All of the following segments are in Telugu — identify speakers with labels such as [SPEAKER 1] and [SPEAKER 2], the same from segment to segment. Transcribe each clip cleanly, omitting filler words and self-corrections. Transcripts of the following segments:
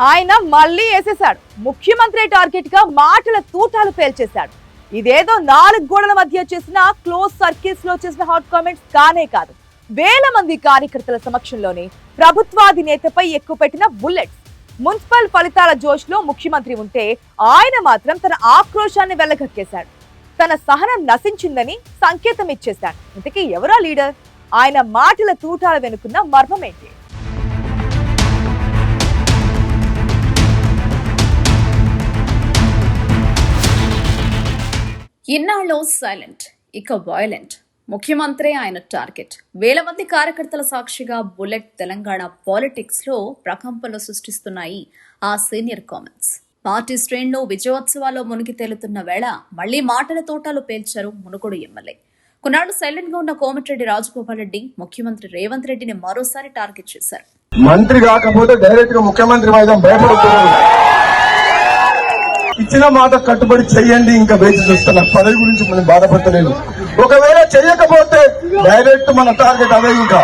[SPEAKER 1] ఆయన మళ్ళీ వేసేశాడు. ముఖ్యమంత్రి టార్గెట్ గా మాటల తూటాలు పేల్చేశాడు. ఇదేదో 4 గోడల మధ్య చేసిన క్లోజ్ సర్కిల్స్ లో చేసిన హాట్ కామెంట్స్ కానే కాదు. వేల మంది కార్యకర్తల సమక్షంలోనే ప్రభుత్వాధినేతపై ఎక్కుపెట్టిన బుల్లెట్స్. మున్సిపల్ ఫలితాల జోష్ లో ముఖ్యమంత్రి ఉంటే ఆయన మాత్రం తన ఆక్రోశాన్ని వెళ్లగక్కేశాడు. తన సహనం నశించిందని సంకేతం ఇచ్చేశాడు. ఇంతకీ ఎవరా లీడర్? ఆయన మాటల తూటాల వెనుకున్న మర్మమేంటి?
[SPEAKER 2] ఇన్నాళ్ళు సైలెంట్, ఇక వయలెంట్. ముఖ్యమంత్రి ఆయన టార్గెట్. వేల మంది కార్యకర్తల సాక్షిగా బుల్లెట్. తెలంగాణ పాలిటిక్స్ లో ప్రకంపనలు సృష్టిస్తున్నాయి ఆ సీనియర్ కామెంట్స్. పార్టీ శ్రేణులు విజయోత్సవాల్లో మునిగి తేలుతున్న వేళ మళ్లీ మాటల తోటాలు పేల్చారు మునుగోడు ఎమ్మెల్యే. కొన్నాళ్లు సైలెంట్ గా ఉన్న కోమటిరెడ్డి రాజగోపాల్ రెడ్డి ముఖ్యమంత్రి రేవంత్ రెడ్డిని మరోసారి టార్గెట్ చేశారు.
[SPEAKER 3] మంత్రి కాకపోతే డైరెక్ట్ గా ముఖ్యమంత్రి భయపడుతున్నారు. ఇచ్చిన మాట కట్టుబడి చెయ్యండి, ఇంకా వేచి చూస్తున్నా. పదవి గురించి మనం బాధపడలేదు. ఒకవేళ చెయ్యకపోతే డైరెక్ట్ మన టార్గెట్ అదే. ఇంకా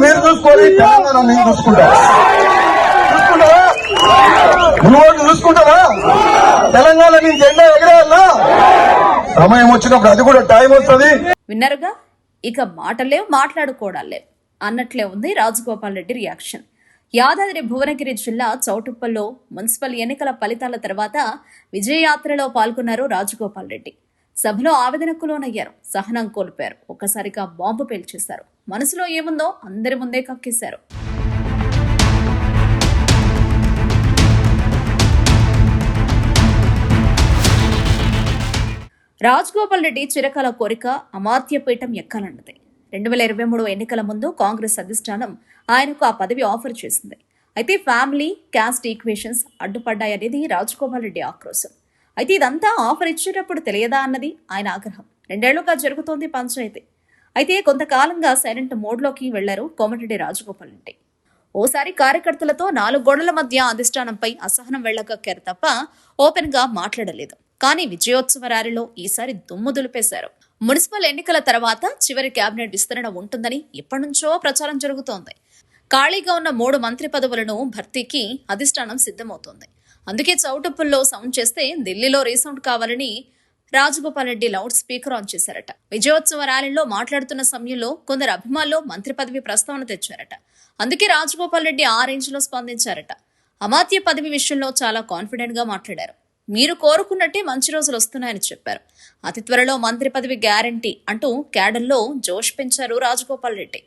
[SPEAKER 3] మీరు చూసుకోండి, తెలంగాణ నేను చూసుకుంటా. చూసుకుంటారా? తెలంగాణ నేను జెండా ఎగరేయాలా? సమయం వచ్చినప్పుడు అది కూడా టైం వస్తుంది.
[SPEAKER 2] విన్నారుగా, ఇక మాటలేవు, మాట్లాడుకోవడాలేవు అన్నట్లే ఉంది రాజగోపాల్ రెడ్డి రియాక్షన్. యాదాద్రి భువనగిరి జిల్లా చౌటుప్పల్లో మున్సిపల్ ఎన్నికల ఫలితాల తర్వాత విజయయాత్రలో పాల్గొన్నారు రాజగోపాల్ రెడ్డి. సభలో ఆవేదనకు లోనయ్యారు, సహనం కోల్పోయారు, ఒక్కసారిగా బాంబు పేల్చేశారు. మనసులో ఏముందో అందరి ముందే కక్కేశారు. రాజగోపాల్ రెడ్డి చిరకాల కోరిక అమాత్యపీఠం ఎక్కాలన్నది. 2023 ఎన్నికల ముందు కాంగ్రెస్ అధిష్టానం ఆయనకు ఆ పదవి ఆఫర్ చేసింది. అయితే ఫ్యామిలీ, క్యాస్ట్ ఈక్వేషన్స్ అడ్డుపడ్డాయనేది రాజగోపాల్ రెడ్డి ఆక్రోశం. అయితే ఇదంతా ఆఫర్ ఇచ్చేటప్పుడు తెలియదా అన్నది ఆయన ఆగ్రహం. 2 ఏళ్లుగా జరుగుతోంది పంచాయతీ. అయితే కొంతకాలంగా సైలెంట్ మోడ్లోకి వెళ్లారు కోమటిరెడ్డి రాజగోపాల్ రెడ్డి. ఓసారి కార్యకర్తలతో 4 గోడల మధ్య అధిష్టానంపై అసహనం వెళ్లగక్కారు తప్ప ఓపెన్ గా మాట్లాడలేదు. కానీ విజయోత్సవ ర్యాలీలో ఈసారి దుమ్ము దులిపేశారు. మున్సిపల్ ఎన్నికల తర్వాత చివరి కేబినెట్ విస్తరణ ఉంటుందని ఎప్పటినుంచో ప్రచారం జరుగుతోంది. ఖాళీగా ఉన్న 3 మంత్రి పదవులను భర్తీకి అధిష్టానం సిద్ధమవుతోంది. అందుకే చౌటుప్పుల్లో సౌండ్ చేస్తే ఢిల్లీలో రీసౌండ్ కావాలని Rajagopal Reddy loud speaker on చేశారట. విజయోత్సవ ర్యాలీలో మాట్లాడుతున్న సమయంలో కొందరు అభిమానులు మంత్రి పదవి ప్రస్తావన తెచ్చారట. అందుకే రాజగోపాల్ రెడ్డి ఆ రేంజ్ లో స్పందించారట. అమాత్య పదవి విషయంలో చాలా కాన్ఫిడెంట్ గా మాట్లాడారు. మీరు కోరుకున్నట్టే మంచి రోజులు వస్తున్నాయని చెప్పారు. అతి త్వరలో మంత్రి పదవి గ్యారంటీ అంటూ క్యాడర్లో జోష్ పెంచారు రాజగోపాల్ రెడ్డి.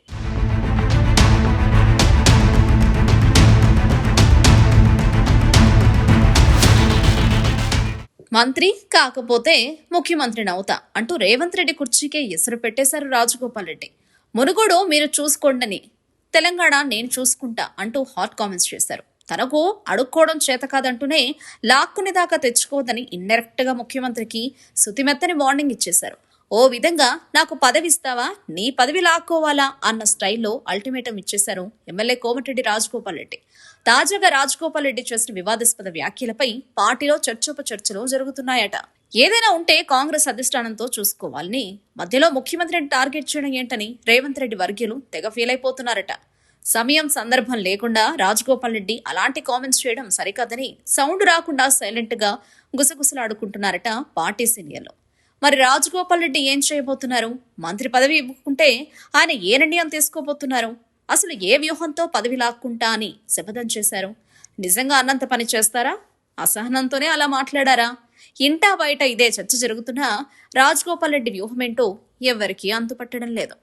[SPEAKER 2] మంత్రి కాకపోతే ముఖ్యమంత్రిని అవుతా అంటూ రేవంత్ రెడ్డి కుర్చీకే ఎసురు పెట్టేశారు రాజగోపాల్ రెడ్డి. మునుగోడు మీరు చూసుకోండని, తెలంగాణ నేను చూసుకుంటా అంటూ హాట్ కామెంట్స్ చేశారు. తనకు అడుక్కోవడం చేత కాదంటూనే లాక్కుని దాకా తెచ్చుకోవద్దని ఇండైరెక్ట్ గా ముఖ్యమంత్రికి సుతిమెత్తని వార్నింగ్ ఇచ్చేశారు. ఓ విధంగా నాకు పదవి ఇస్తావా, నీ పదవి లాక్కోవాలా అన్న స్టైల్లో అల్టిమేటం ఇచ్చేశారు ఎమ్మెల్యే కోమటిరెడ్డి రాజగోపాల్ రెడ్డి. తాజాగా రాజగోపాల్ రెడ్డి చేసిన వివాదాస్పద వ్యాఖ్యలపై పార్టీలో చర్చోపచర్చలు జరుగుతున్నాయట. ఏదైనా ఉంటే కాంగ్రెస్ అధిష్టానంతో చూసుకోవాలని, మధ్యలో ముఖ్యమంత్రిని టార్గెట్ చేయడం ఏంటని రేవంత్ రెడ్డి వర్గీయులు తెగ ఫీల్ అయిపోతున్నారట. సమయం సందర్భం లేకుండా రాజగోపాల్ రెడ్డి అలాంటి కామెంట్స్ చేయడం సరికాదని సౌండ్ రాకుండా సైలెంట్ గా గుసగుసలాడుకుంటున్నారట పార్టీ సీనియర్లు. మరి రాజగోపాల్ రెడ్డి ఏం చేయబోతున్నారు? మంత్రి పదవి ఇవ్వకుంటే ఆయన ఏ నిర్ణయం తీసుకోబోతున్నారు? అసలు ఏ వ్యూహంతో పదవి లాక్కుంటా అని శపథం చేశారు? నిజంగా అన్నంత పని చేస్తారా? అసహనంతోనే అలా మాట్లాడారా? ఇంటా బయట ఇదే చర్చ జరుగుతున్నా రాజగోపాల్ రెడ్డి వ్యూహమేంటో ఎవరికీ అంతుపట్టడం లేదు.